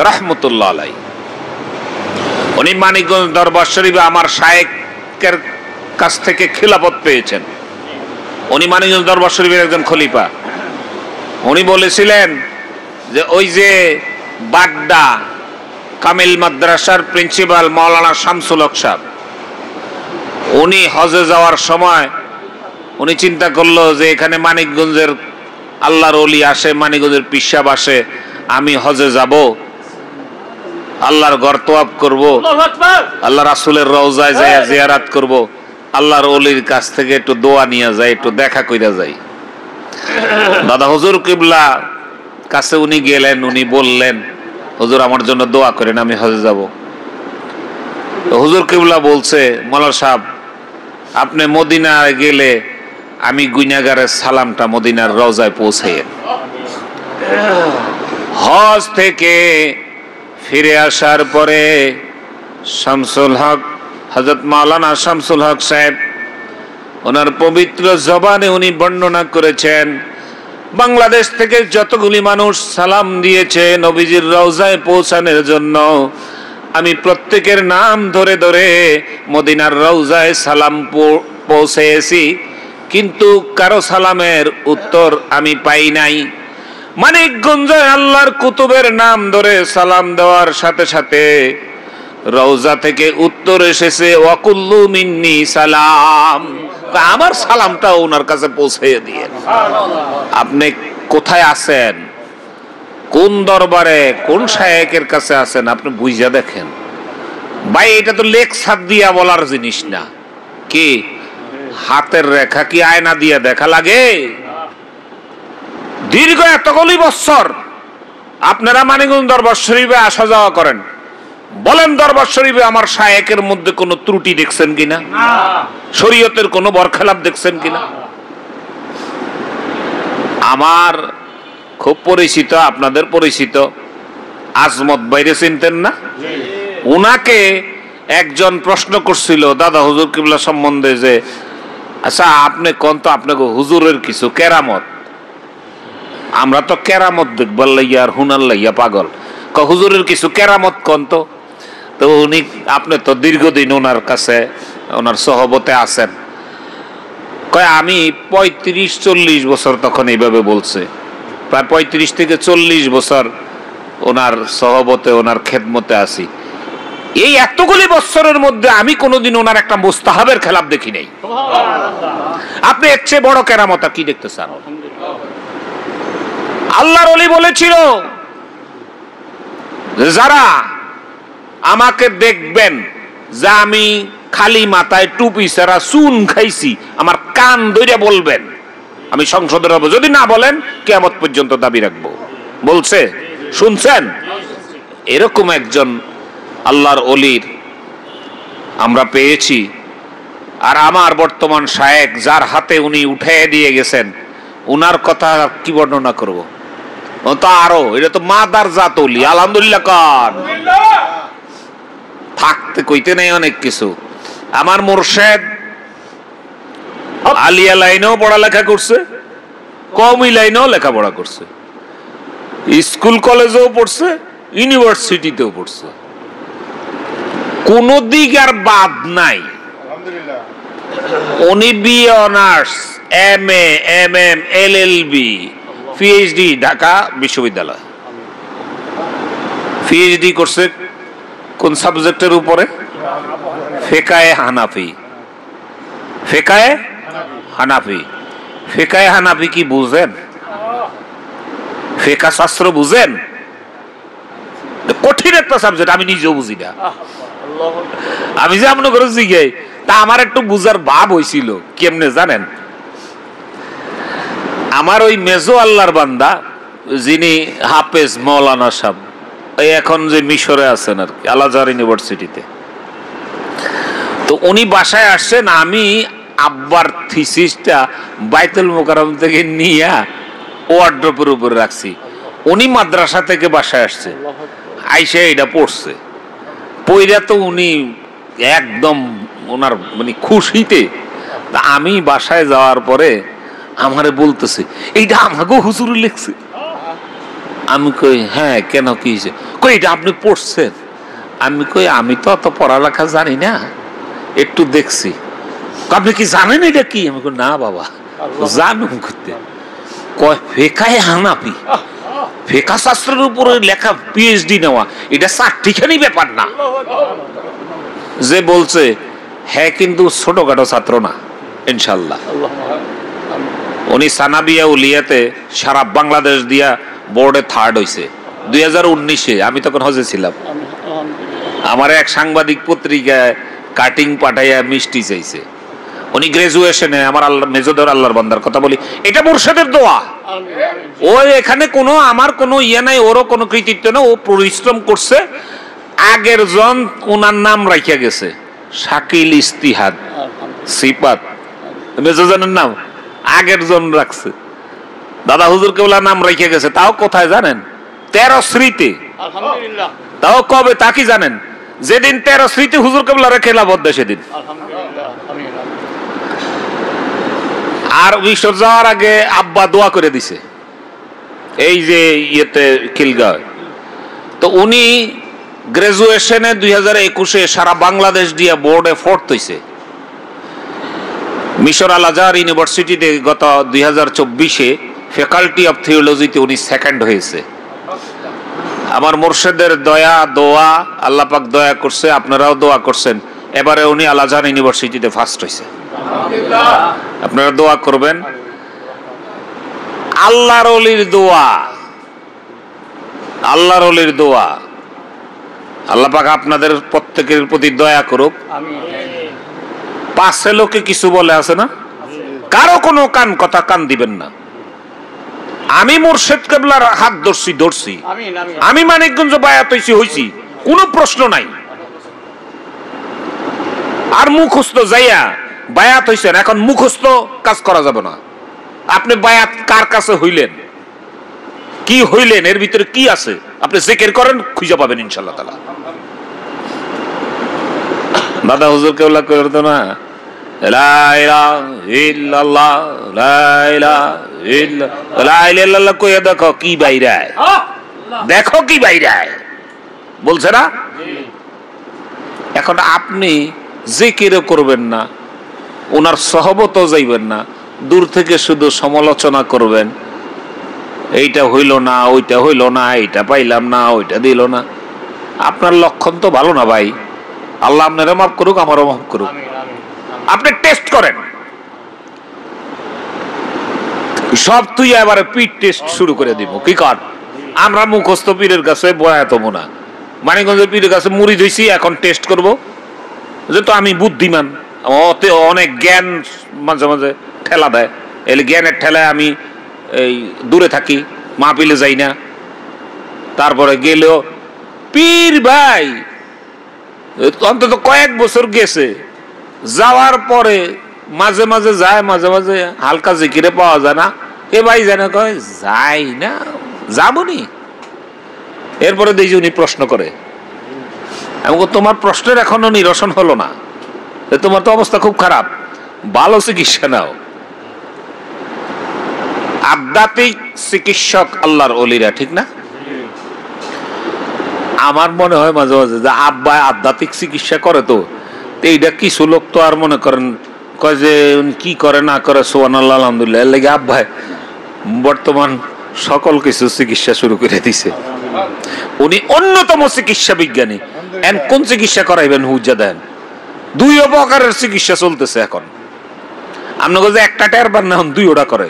রহমতুল্লাহ আলাইহি। উনি মানিকগঞ্জ দরবার শরীফে আমার শায়েকের কাছ থেকে খিলাফত পেয়েছেন। উনি মানিকগঞ্জ দরবার শরীফের একজন খলিফা। উনি বলেছিলেন যে ওই যে বাড্ডা কামিল মাদ্রাসার প্রিন্সিপাল মাওলানা শামসুল হক সাহেব, উনি হজে যাওয়ার সময় উনি চিন্তা করলো যে এখানে মানিকগঞ্জের আল্লাহর ওলি আসে, মানিকগঞ্জের পীর সাহেব আসে, আমি হজে যাব, আল্লাহর ঘর তওয়াব করব, আল্লাহ রাসূলের রওজায় যায় জিয়ারত করব, আল্লাহর ওলির কাছ থেকে একটু দোয়া নিয়ে যায়, একটু দেখা কইরা যাই। দাদা হুজুর কিবলা কাছে উনি গেলেন, উনি বললেন হুজুর আমার জন্য দোয়া করেন, আমি হজে যাব। হুজুর কিবলা বলছে মৌলানা সাহেব আপনি মদিনায় গেলে আমি গুনাহগারের সালামটা মদিনার রওজায় পৌঁছাইয়েন। হজ থেকে ফিরে আসার পরে শামসুল হক, হযরত মাওলানা শামসুল হক সাহেব ওনার পবিত্র জবানে উনি বর্ণনা করেছেন বাংলাদেশ থেকে যতগুলি মানুষ সালাম দিয়েছে নবীজির রওজায় পৌঁছানোর জন্য, আমি প্রত্যেকের নাম ধরে ধরে মদিনার রওজায় সালাম পৌঁছেছি, কিন্তু কারো সালামের উত্তর আমি পাই নাই। মানিকগঞ্জে আল্লাহর কুতুবের নাম ধরে সালাম দেওয়ার সাথে সাথে রওজা থেকে উত্তর এসেছে ওয়াকুল্লু মিন্নি সালাম, আমার সালামটা ওনার কাছে পৌঁছে দিয়ে। আপনি কোথায় আছেন, কোন দরবারে, কোন শায়েখের কাছে আছেন, আপনি বুঝা দেখেন ভাই। এটা তো লেকচার দিয়া বলার জিনিস না। কি হাতের রেখা কি আয়না দিয়া দেখা লাগে? দীর্ঘ এতগুলি বছর আপনারা মানিকগঞ্জ দরবার শরীফে আসা যাওয়া করেন, বলেন দরবার শরীফে আমার শায়েখের মধ্যে কোনো ত্রুটি দেখছেন কিনা, শরীয়তের কোনো বরখেলাপ দেখছেন কিনা? আমার খুব পরিচিত, আপনাদের পরিচিত আজমত বাইরে চিনতেন না? উনাকে একজন প্রশ্ন করছিল দাদা হুজুর কিবলা সম্বন্ধে যে আচ্ছা আপনি কোন তো আপনাকে হুজুরের কিছু কেরামত, আমরা তো কেরামত দেখবার লাইয়া আর হুনার লাইয়া পাগল, হুজুরের কিছু কেরামত কোন তো। তো উনি, আপনি তো দীর্ঘদিন ওনার কাছে ওনার সহবতে আছেন, কয় আমি 35-40 বছর তখন এইভাবে বলছে, প্রায় 35 থেকে 40 বছর ওনার সহবতে ওনার খেদমতে আছি। এই এতগুলি বছরের মধ্যে আমি কোনোদিন ওনার একটা মুস্তাহাবের খেলাফ দেখি নাই। আপনি এর চেয়ে বড় কেরামত কি দেখতে চান? আল্লাহর ওলি বলেছিল যারা আমাকে দেখবেন যে আমি খালি মাথায় টুপি ছাড়া চুন খাইছি, আমার কান ধরে বলবেন, আমি সংসদে হব, যদি না বলেন কিয়ামত পর্যন্ত দাবি রাখবো। বলছে, শুনছেন? এরকম একজন আল্লাহর ওলির আমরা পেয়েছি। আর আমার বর্তমান শায়েখ যার হাতে উনি উঠে দিয়ে গেছেন, উনার কথা কি বর্ণনা করব? তো আরো, এটা তো মাদার জাত ওলি, আলহামদুলিল্লাহ কান থাকতে কইতে নেই অনেক কিছু। আমার মুর্শেদ আলিয়া লাইনেও পড়ালেখা করছে, কওমি লাইনেও লেখাপড়া করছে, স্কুল কলেজেও পড়ছে, ইউনিভার্সিটিতেও পড়ছে, কোন দিক আর বাদ নাই। উনি BA honours, MA, MM, LLB, PhD Dhaka বিশ্ববিদ্যালয়। পিএইচডি করছে কোন সাবজেক্টের উপরে? ফিকায়ে হানাফি। ফিকায়ে হানাফি। ফিকায়ে হানাফি কি বুঝেন? ফিকা শাস্ত্র বুঝেন? কঠিন একটা সাবজেক্ট, আমি নিজেও বুঝি না। আমি যে আপনার করে জিজ্ঞাই তা আমার একটু বুঝার ভাব হয়েছিল। কেমনে জানেন? আমার ওই মেজো আল্লাহর বান্দা যিনি হাফেজ মৌলানা সাহেব, এখন যে মিশরে আছেন আর কি, আল আজহার ইউনিভার্সিটিতে, তো উনি বাসায় আসছেন। আমি আব্বার থিসিসটা বাইতুল মোকাররম থেকে নিয়ে ওয়ার্ড্রপের উপরে রাখছি। উনি মাদ্রাসা থেকে বাসায় আসছে, আইসা এটা পড়ছে। পইরা তো উনি একদম ওনার মানে খুশিতে, আমি বাসায় যাওয়ার পরে আমারে বলতেছে এইটা আমাকেও হুজুর লিখছে। আমি কই হ্যাঁ, কেন কি হয়েছে? কই এটা আপনি পড়ছেন? আমি কই আমি তো অত পড়ালেখা জানি না, একটু দেখছি। আপনি কি জানেন এটা কি? আমি কই না বাবা, জানুন করতে। কয় ফেকায় হানাফি, ফেকা শাস্ত্রের উপরে লেখা পিএইচডি নেওয়া এটা চারটিখানি ব্যাপার না। যে বলছে হ্যাঁ কিন্তু ছোটখাটো ছাত্র না ইনশাল্লাহ। উনি সানাবিয়া উলিয়াতে সারা বাংলাদেশ দিয়া বোর্ডে থার্ড হয়েছে 2019-এ। আমি তখন হজে ছিলাম। আমার এক সাংবাদিক পত্রিকায় কাটিং পাঠাইয়া মিষ্টি চাইছে। উনি গ্রাজুয়েশনে, আমার আল্লাহ মেজদর আল্লাহর বান্দার কথা বলি, এটা মুর্শিদের দোয়া। ও এখানে কোনো আমার কোনো ইয়ে নাই, ওরও কোনো কৃতিত্ব না, ও পরিশ্রম করছে। আগের জন ওনার নাম রাখিয়া গেছে শাকিল ইস্তিহাদ সিপাত, মেজজনের নাম আগের জন রাখছে। দাদা হুজুর কেবলা নাম রাখিয়া গেছে, তাও কোথায় জানেন? 13 স্মৃতি। তাও কবে তা কি জানেন? যেদিন 13 স্মৃতি হুজুর কেবলা রেখে লাভদ্দে সেদিন। আর ঈশ্বর যাওয়ার আগে আব্বা দোয়া করে দিছে এই যে ইয়েতে খিলগাঁও। তো উনি গ্রাজুয়েশনে 2021-এ সারা বাংলাদেশ দিয়ে বোর্ডে ফোর্থ হয়েছে। মিশর আল আজহার ইউনিভার্সিটিতে গত 2024-এ ফ্যাকাল্টি অফ থিওলজিতে উনি সেকেন্ড হয়েছে। আমার মুর্শিদের দয়া দোয়া, আল্লাহ পাক দয়া করছে, আপনারাও দোয়া করছেন, এবারে উনি আল আজহার ইউনিভার্সিটিতে ফার্স্ট হয়েছে। আপনারা দোয়া করবেন। আল্লাহর ওলির দোয়া, আল্লাহর ওলির দোয়া, আল্লাহ পাক আপনাদের প্রত্যেকের প্রতি দয়া করুক। পাশে লোকে কিছু বলে আছে না, কারো কোনো কথা কান দিবেন না। আমি মুর্শিদ কেবলার হাত ধরছি, আমি মানিকগঞ্জ বায়াত হইছি, কোনো প্রশ্ন নাই। আর মুখস্থ যাইয়া বায়াত হইছেন, এখন মুখস্থ কাজ করা যাবে না। আপনি বায়াত কার কাছে হইলেন, কি হইলেন, এর ভিতরে কি আছে আপনি জিকির করেন, খুঁজে পাবেন ইনশাআল্লাহ তাআলা। দাদা হুজুর কেবলা করতো না লা ইলাহা ইল্লাল্লাহ, লা ইলাহা ইল্লাল্লাহ, লা ইলাহা ইল্লাল্লাহ কইয়া দেখো কি বাইরায়, দেখো কি বাইরায় বলছে না। এখন আপনি জিকিরও করবেন না, ওনার সহবতও যাইবেন না, দূর থেকে শুধু সমালোচনা করবেন, এইটা হইল না, ওইটা হইল না, এইটা পাইলাম না, ওইটা দিল না। আপনার লক্ষণ তো ভালো না ভাই। আল্লাহ আপনারা মাফ করুক, আমারও মাফ করুক। আপনি টেস্ট করেন সব, তুই এবারে পিঠ টেস্ট শুরু করে দিব। কি কর, আমরা মুখস্থ পীরের কাছে বয়াতম না, মানিকগঞ্জের পীরের কাছে মুড়ি ধইছি, এখন টেস্ট করব যেহেতু আমি বুদ্ধিমান, অনেক জ্ঞান মাঝে মাঝে ঠেলা দেয়, এলে জ্ঞানের ঠেলায় আমি এই দূরে থাকি, মাহফিলে যাই না। তারপরে গেলেও পীর ভাই অন্তত কয়েক বছর গেছে, যাওয়ার পরে মাঝে মাঝে যায়, মাঝে মাঝে হালকা জিকিরে পাওয়া যায় না। এ ভাই জানে কয় যাই না, যাবনি। এরপরে দেখি উনি প্রশ্ন করে, আমি তোমার প্রশ্নের এখনো নিরসন হলো না, তোমার তো অবস্থা খুব খারাপ, ভালো চিকিৎসা নাও। আধ্যাত্মিক চিকিৎসক আল্লাহর ওলিরা, ঠিক না? আমার মনে হয় মাঝে মাঝে যে আব্বা আধ্যাত্মিক চিকিৎসা করে, তো এইটা কিছু লোক তো আর মনে করেন কয় যে কি করে না করে, সুবহানাল্লাহ আলহামদুলিল্লাহ, এর লাগি আব্বাই বর্তমান সকল কিছু চিকিৎসা শুরু করে দিছে। উনি অন্যতম চিকিৎসা বিজ্ঞানী। কোন চিকিৎসা করাইবেন হুজ্জা দেন, 2 প্রকারের চিকিৎসা চলতেছে এখন। আপনাকে যে একটা টেরবার না, 2টা করে।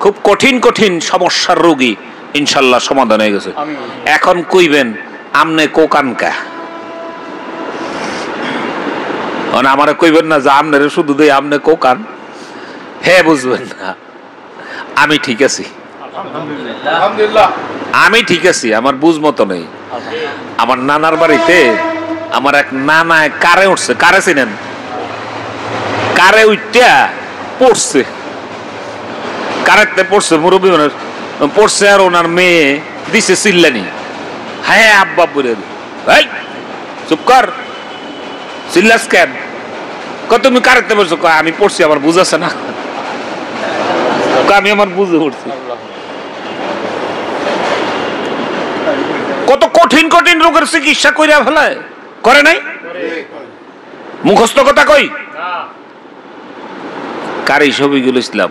খুব কঠিন কঠিন সমস্যার রোগী ইনশাল্লাহ সমাধান হয়ে গেছে। এখন কইবেন আমনে কোকানকা, আমারে কইবেন না যে আমনে শুধু দেই আমনে কোকান, হ্যাঁ বুঝবেন না। আমি ঠিক আছি, আমি ঠিক আছি, আমার বুঝ মতো নেই। আমার নানার বাড়িতে আমার এক নানা কারে উঠছে, কারে চিনেন? কারে উঠটা পড়ছে, কারেতে পড়ছে, মুরব্বী মানুষ পড়ছে, আর ওনার মেয়ে দিছে চিল্লানি, হ্যাঁ আব্বা বলে, ভাই চুপ কর, চিল্লাস কেন? তুমি কারেতে পড়ছো? আমি পড়ছি, আমার বুঝাচ্ছে না। আমি আমার বুঝে পড়ছি। কত কঠিন কঠিন রোগের চিকিৎসা কইরা ফেলায়, করে নাই? মুখস্থ কথা কই? কারি শফিকুল ইসলাম,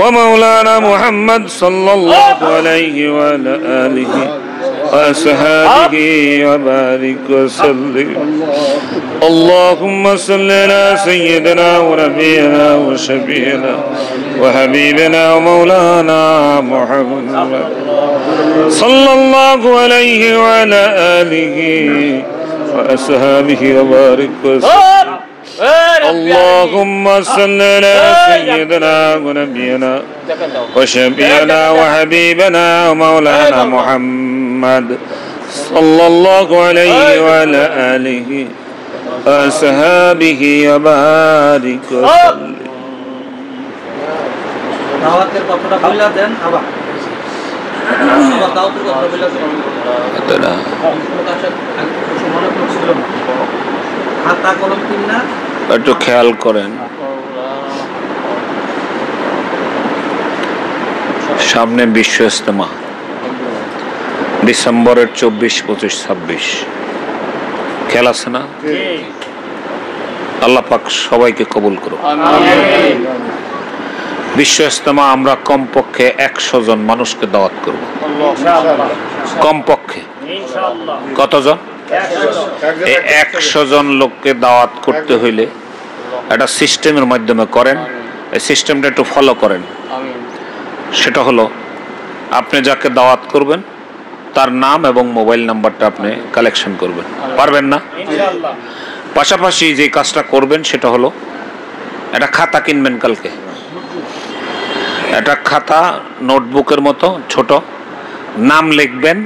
ومولانا محمد صلى الله عليه وعلى آله وأصحابه وبارك وسلم. اللهم صل على سيدنا ونبينا وشفيعنا وحبيبنا ومولانا محمد صلى الله عليه وعلى آله وأصحابه وبارك وسلم. اللهم صل على سيدنا ونبينا وشفيعنا وحبيبنا ومولانا محمد صلى الله عليه وعلى آله وأصحابه وبارك وسلم. দাওয়াতের কথাটা বলে দেন আবার দাওয়াতের কথা বলে দেন মনে করছিল না খাতা কলম কিনা একটু খেয়াল করেন। সামনে বিশ্ব ইজতেমা ডিসেম্বরের 24, 25, 26 খেয়াল আছে না? আল্লাহ পাক সবাইকে কবুল করুন। বিশ্ব ইজতেমা আমরা কমপক্ষে 100 জন মানুষকে দাওয়াত করব, কমপক্ষে। কতজন? 100 জন লোককে দাওয়াত করতে হইলে একটা সিস্টেমের মাধ্যমে করেন। এই সিস্টেমটা একটু ফলো করেন। সেটা হলো আপনি যাকে দাওয়াত করবেন তার নাম এবং মোবাইল নাম্বারটা আপনি কালেকশন করবেন, পারবেন না? পাশাপাশি যে কাজটা করবেন সেটা হলো একটা খাতা কিনবেন কালকে। একটা খাতা নোটবুকের মতো ছোট, নাম লিখবেন,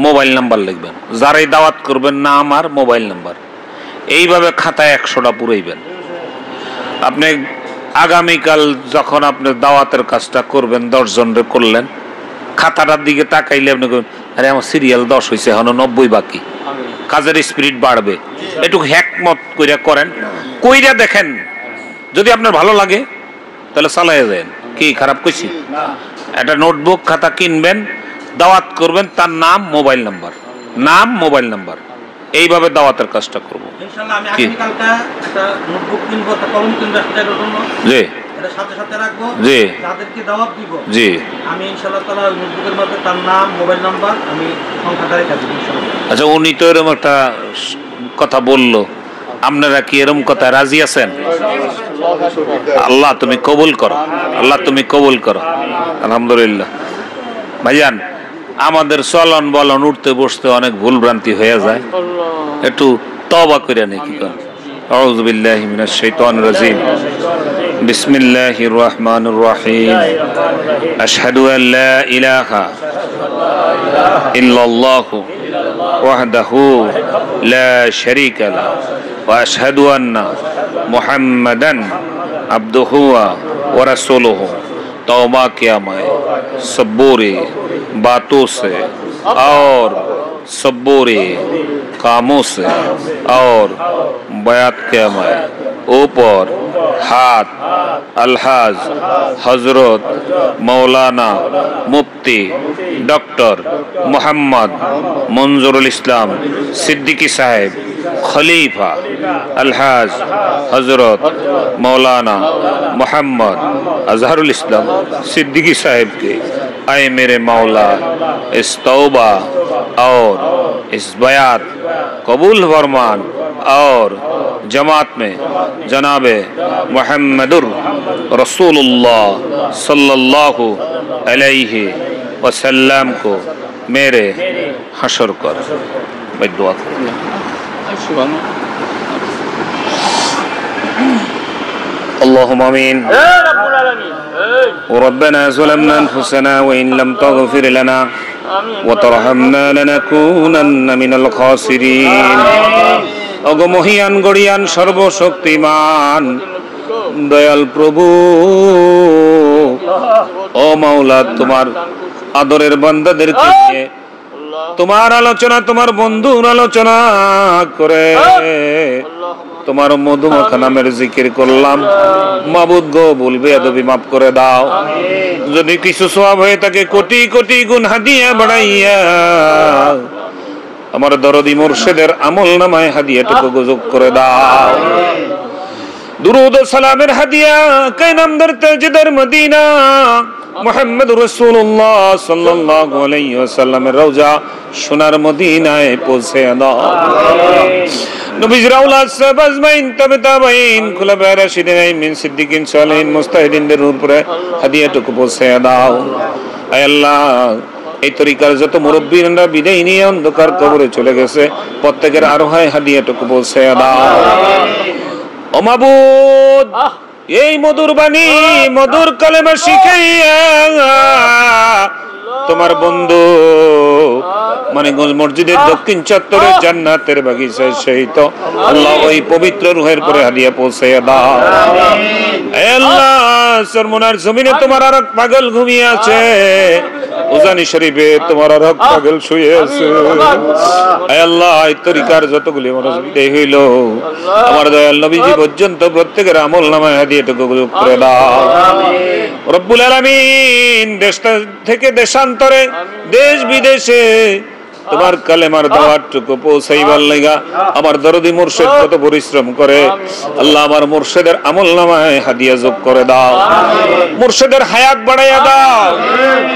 মোবাইল নাম্বার লিখবেন, যারাই দাওয়াত করবেন নাম আর মোবাইল নাম্বার। এইভাবে খাতায় 100টা পুরাইবেন। আপনি আগামীকাল যখন আপনি দাওয়াতের কাজটা করবেন, 10 জনরে করলেন, খাতাটার দিকে তাকাইলে আপনি করবেন আরে আমার সিরিয়াল 10 হয়েছে, এখনো 90 বাকি। কাজের স্পিরিট বাড়বে। একটু হ্যাকমত কইরা করেন, কইরা দেখেন। যদি আপনার ভালো লাগে তাহলে চালাই যান। কি খারাপ কইছি? একটা নোটবুক খাতা কিনবেন, দাওয়াত করবেন, তার নাম মোবাইল নাম্বার, নাম মোবাইল নাম্বার, এইভাবে দাওয়াতের কাজটা করব। ইনশাআল্লাহ আমি আগামীকালটা একটা নোটবুক কিনবো, একটা কলম কিনবো, একটা জন্য জি এটা সাথে সাথে রাখবো। জি যাদেরকে দাওয়াত দিব জি আমি ইনশাআল্লাহ তাআলা নোটবুকের মধ্যে তার নাম মোবাইল নাম্বার আমি সংখ্যাটা রেখে দেব ইনশাআল্লাহ। আচ্ছা, উনি তো এরকম একটা কথা বললো, আপনারা কি এরকম কথা রাজি আছেন? আল্লাহ তুমি কবুল করো, আল্লাহ তুমি কবুল করো। আলহামদুলিল্লাহ। ভাইজান, আমাদের চলন বলন, উঠতে বসতে অনেক ভুল ভ্রান্তি হয়ে যায়, একটু তওবা করে নেই। কি করেন? আউযু বিল্লাহি মিনাশ শাইতানির রাজিম। বিসমিল্লাহির রহমানির রহিম। আশহাদু আল লা ইলাহা ইল্লাল্লাহু ওয়াহদাহু লা শারীকা লাহু ওয়া আশহাদু আন্না মুহাম্মাদান আবদুহু ওয়া রাসূলুহু। तौबा किया मैं सब बुरी बातों से और सब बुरे कामों से और बयात किया मैं ऊपर हाथ अलहाज हजरत मौलाना मुफ्ती डॉक्टर मोहम्मद मंजूरुल इस्लाम सिद्दीकी साहेब खलीफा अलहाज हजरत मौलाना मोहम्मद अजहरुल इस्लाम सिद्दीकी साहेब के आए मेरे मौला इस तौबा और इस बयात कबूल फरमान और जमात में जनाबे मुहम्मदुर रसूलुल्लाह सल्लल्लाहु अलैहि वसल्लम को मेरे हशर कर। मैं दुआ करूँ। اللهم آمين. وربنا ظلمنا أنفسنا وإن لم تغفر لنا وترحمنا لنكونن من الخاسرين. ওগো মহিয়ান গড়িয়ান সর্বশক্তিমান দয়াল প্রভু, ও মাওলা, তোমার আদরের বান্দাদেরকে নিয়ে তোমার আলোচনা, তোমার বন্ধুর আলোচনা করে তোমার মধুমাখা নামের জিকির করলাম। মাবুদ গো, বলবে আদবি মাফ করে দাও। যদি কিছু সওয়াব হয়ে থাকে কোটি কোটি গুণ হাদিয়া বাড়াইয়া আমার দরদি মুর্শিদের আমল নামায় হাদিয়াটুকু যোগ করে দাও। দুরুদ ও সালামের হাদিয়া কায়নামদার তাজদার মদিনা মুহাম্মদুর রাসূলুল্লাহ সাল্লাল্লাহু আলাইহি ওয়াসাল্লামের রওজা সোনার মদিনায় পৌঁছে দাও। নবীর আওলাদ সাহাবা আজমাইন তাবেঈন খুলাফায়ে রাশিদিন আইমিন সিদ্দিকিন সালিহিন মুস্তাহিদিনদের উপরে হাদিয়াটুকু পৌঁছে দাও। আয় আল্লাহ, এই তরিকার যত মুরব্বীরা বিদায় নিয়ে অন্ধকার কবরে চলে গেছে, প্রত্যেকের আরোহায় হাদিয়াটুকু পৌঁছে দাও। ও মাবুদ, এই মধুর বাণী মধুর কালেমা শিখাইয়া তোমার বন্ধু মানিকগঞ্জ মসজিদের দক্ষিণ চত্বরে জান্নাতের বাগিচায় সহিত আল্লাহ ওই পবিত্র রূহের পরে হাদিয়া পৌঁছে দাও। হে আল্লাহ, সরমনার জমিনে তোমার আর এক পাগল ঘুমিয়ে আছে, উজানি শরীফে তোমার আর এক পাগল শুয়ে আছে। হে আল্লাহ, এই তরিকার যতগুলি মানুষ বিদায় হইল, আমার দয়াল নবীজি পর্যন্ত প্রত্যেকের আমল নামায় হাদিয়াটুকু করে দাও। রব্বুল আলামিন, দেশ থেকে দেশান্তরে, দেশ বিদেশে তোমার কালেমার দাওয়াতটুকু পৌঁছাইবার লাগা আমার দরদি মুর্শিদ কত পরিশ্রম করে। আল্লাহ, আমার মুর্শিদের আমল নামায় হাদিয়া যোগ করে দাও, মুর্শিদের হায়াত বাড়াইয়া দাও।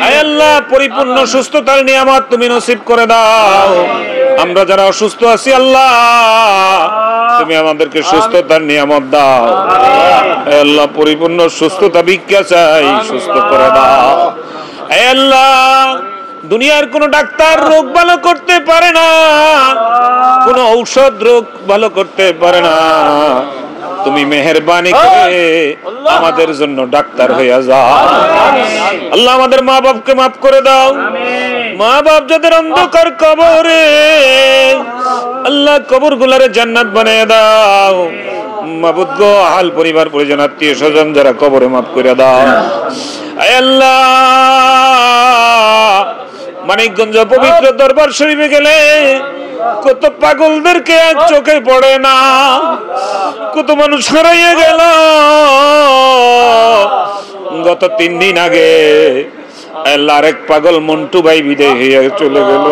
আয় আল্লাহ, পরিপূর্ণ সুস্থতার নিয়ামত তুমি নসিব করে দাও। আমরা যারা অসুস্থ আছি আল্লাহ, তুমি আমাদেরকে সুস্থতার নিয়ামত দাও। আয় আল্লাহ, পরিপূর্ণ সুস্থতা ভিক্ষা চাই, সুস্থ করে দাও। আয় আল্লাহ, দুনিয়ার কোন ডাক্তার রোগ ভালো করতে পারে না, কোন ঔষধ রোগ ভালো করতে পারে না। তুমি মেহেরবানি করে আমাদের জন্য ডাক্তার হইয়া যাও। আল্লাহ, আমাদের মা বাপকে মাফ করে দাও। মা বাপ যাদের অন্ধকার কবরে, আল্লাহ কবর গুলারে জান্নাত বানিয়ে দাও। মাবুদ গো, আহাল পরিবার পরিজন আত্মীয় স্বজন যারা কবরে মাফ করে দাও। আয় আল্লাহ, মানিকগঞ্জ পবিত্র দরবার শরীফে গেলে কত পাগলদেরকে আর চোখে পড়ে না, কত মানুষ হারাইয়া গেল। গত 3 দিন আগে আল্লাহ আরেক পাগল মন্টু ভাই বিদায় হয়ে চলে গেল।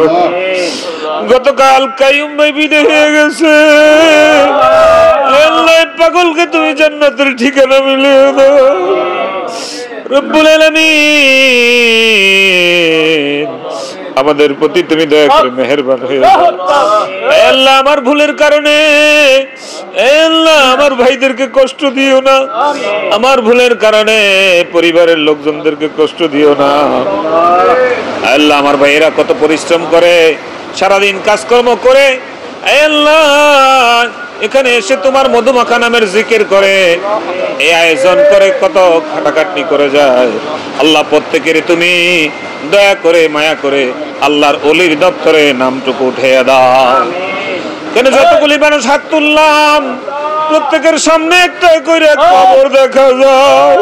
গতকাল কাইয়ুম ভাই বিদায় হয়ে গেছে। আল্লাহ, পাগলকে তুমি জান্নাতের ঠিকানা মিলিয়ে দাও। রব্বুল আলামিন, আমাদের প্রতি তুমি দয়া করে মেহেরবান হয়ে যাও। আল্লাহ, আমার ভুলের কারণে আল্লাহ আমার ভাইদেরকে কষ্ট দিও না, আমার ভুলের কারণে পরিবারের লোকজনদেরকে কষ্ট দিও না। আল্লাহ, আমার ভাইয়েরা কত পরিশ্রম করে, সারাদিন কাজকর্ম করে আল্লাহ এখানে এসে তোমার মধুমাখা নামের জিকির করে, এই আয়োজন করে, কত খাটাখাটনি করে যায়। আল্লাহ, প্রত্যেকের তুমি দয়া করে মায়া করে আল্লাহর ওলির দপ্তরে নামটুকু উঠে দাও। কেন যতগুলি মানুষ হাত তুললাম, প্রত্যেকের সামনে একটা করে কবর দেখা যায়।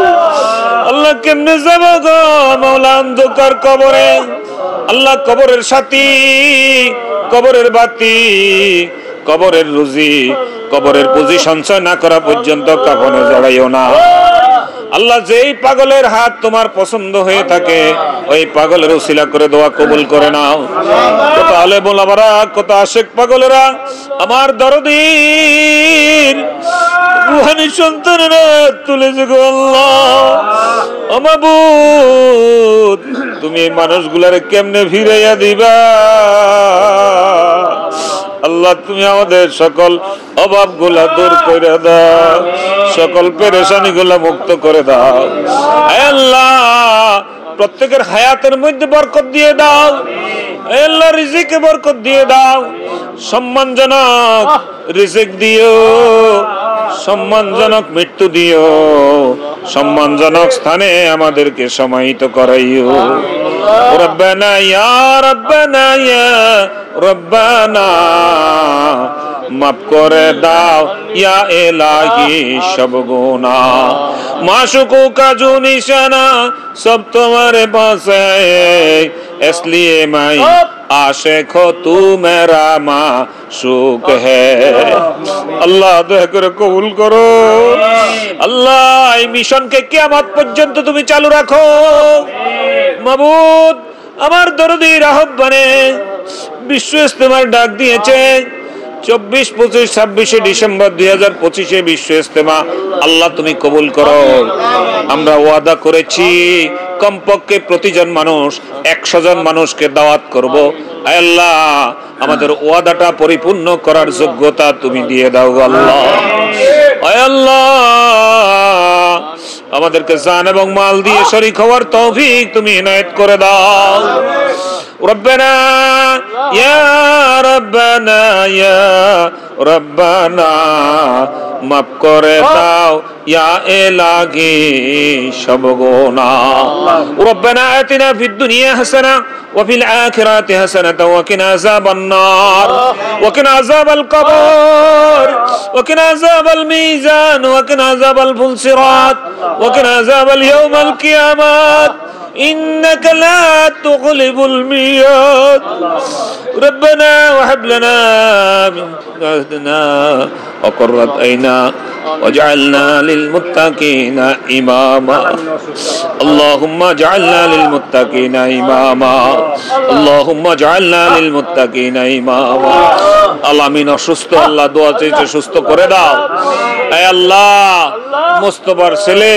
আল্লাহ, কেমনে যাব গো মাওলা অন্ধকার কবরে। আল্লাহ, কবরের সাথী, কবরের বাতি, কবরের রুজি, কবরের পুঁজি সঞ্চয় না করা পর্যন্ত কাফনে জড়াইও না। আল্লাহ, যেই পাগলের হাত তোমার পছন্দ হয়ে থাকে, ওই পাগলের উসিলা করে দোয়া কবুল করে নাও। কত আলে বোলাবারা, কত আশেক পাগলেরা আমার দরদীর রুহানি সন্তানেরা তুলেছে গো আল্লাহ। ও মাবুদ, তুমি এই মানুষগুলারে কেমনে ফিরাইয়া দিবা? আল্লাহ, তুমি আমাদের সকল অভাব গুলা দূর করে দাও, সকল পেরেশানি গুলা মুক্ত করে দাও। আল্লাহ, প্রত্যেকের হায়াতের মধ্যে বরকত দিয়ে দাও। আল্লাহ, রিজিকে বরকত দিয়ে দাও, সম্মানজনক রিজিক দিও, সম্মানজনক মৃত্যু দিও, সম্মানজনক স্থানে আমাদেরকে সমাহিত করাইও। রব্বানা ইয়া রব্বানা ইয়া রব্বানা, মাফ করে দাও ইয়া ইলাহি সব গুনাহ। মাশুকু কা জো নিশানা সব তোমারে পাস है, इसलिए मैं आशिक हो तू मेरा माशूक है। আল্লাহ, দয়া করে কবুল করো। আল্লাহ, এই মিশনকে কিয়ামত পর্যন্ত তুমি চালু রাখো। মাবুদ, আমার দরদির আহ্বানে বিশ্ব ইস্তেমার ডাক দিয়েছে, 24, 25, 26 ডিসেম্বর 2025 বিশ্ব ইজতেমা আল্লাহ তুমি কবুল করো। আমরা ওয়াদা করেছি কমপক্ষে প্রতিজন মানুষ 100 জন মানুষকে দাওয়াত করব। আয় আল্লাহ আমাদের ওয়াদাটা পরিপূর্ণ করার যোগ্যতা তুমি দিয়ে দাও আল্লাহ। আয় আল্লাহ আমাদেরকে জান এবং মাল দিয়ে শরীক হওয়ার তৌফিক তুমি ইনায়েত করে দাও। রব্বানা ইয়া রব্বানা ইয়া রব্বানা মাফ করে দাও ইয়া ইলাহি সব গুনাহ। রব্বানা আতিনা ফিদ দুনিয়া হাসানা ওয়া ফিল আখিরাতি হাসানাতা ওয়া কিনা আযাবান নার ওয়া কিনা আযাবাল কবর ওয়া কিনা আযাবাল মিজান ওয়া কিনা আযাবাল ফুলসিরাত ওয়া কিনা আযাবাল ইয়াউমাল কিয়ামাত إنك لا تغلب الميعاد ربنا وهب لنا من لدنا وقرة عينا واجعلنا للمتقين إماما اللهم اجعلنا للمتقين إماما اللهم اجعلنا للمتقين إماما আলামিন অসুস্থ আল্লাহ দোয়া চাইছে সুস্থ করে দাও। হে আল্লাহ মুস্তাফার ছেলে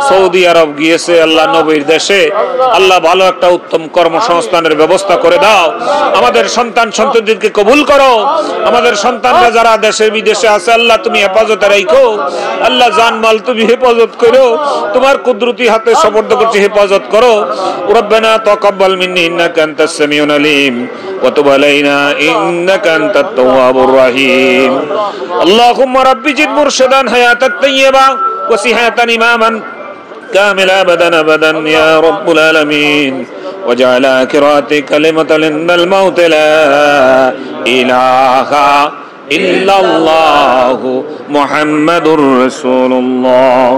সৌদি আরব গিয়েছে আল্লাহ নবীর দেশে, আল্লাহ ভালো একটা উত্তম কর্মসংস্থানের ব্যবস্থা করে দাও। আমাদের সন্তান সন্ততিকে কবুল করো। আমাদের সন্তানরা যারা দেশে বিদেশে আছে আল্লাহ তুমি হেফাজতে রাখো। আল্লাহ জানমাল তুমি হেফাজত করো, তোমার কুদরতি হাতে সুপর্দ করছি হেফাজত করো। রব্বানা তাকাব্বাল মিন্নি ইন্নাকা আনতাস সামিউল আলিম ওয়া তুব আলাইনা ইন্নাকা আনতাত তাওয়াবুর রহিম। আল্লাহুম্মা রাব্বি জিদ মুরশিদান হায়াতাত তাইয়্যিবা ওয়া সিহাতান ইমামান كاملا أبدا أبدا يا رب العالمين وجعل آخرات كلمة عند الموت لا إله إلا الله محمد رسول الله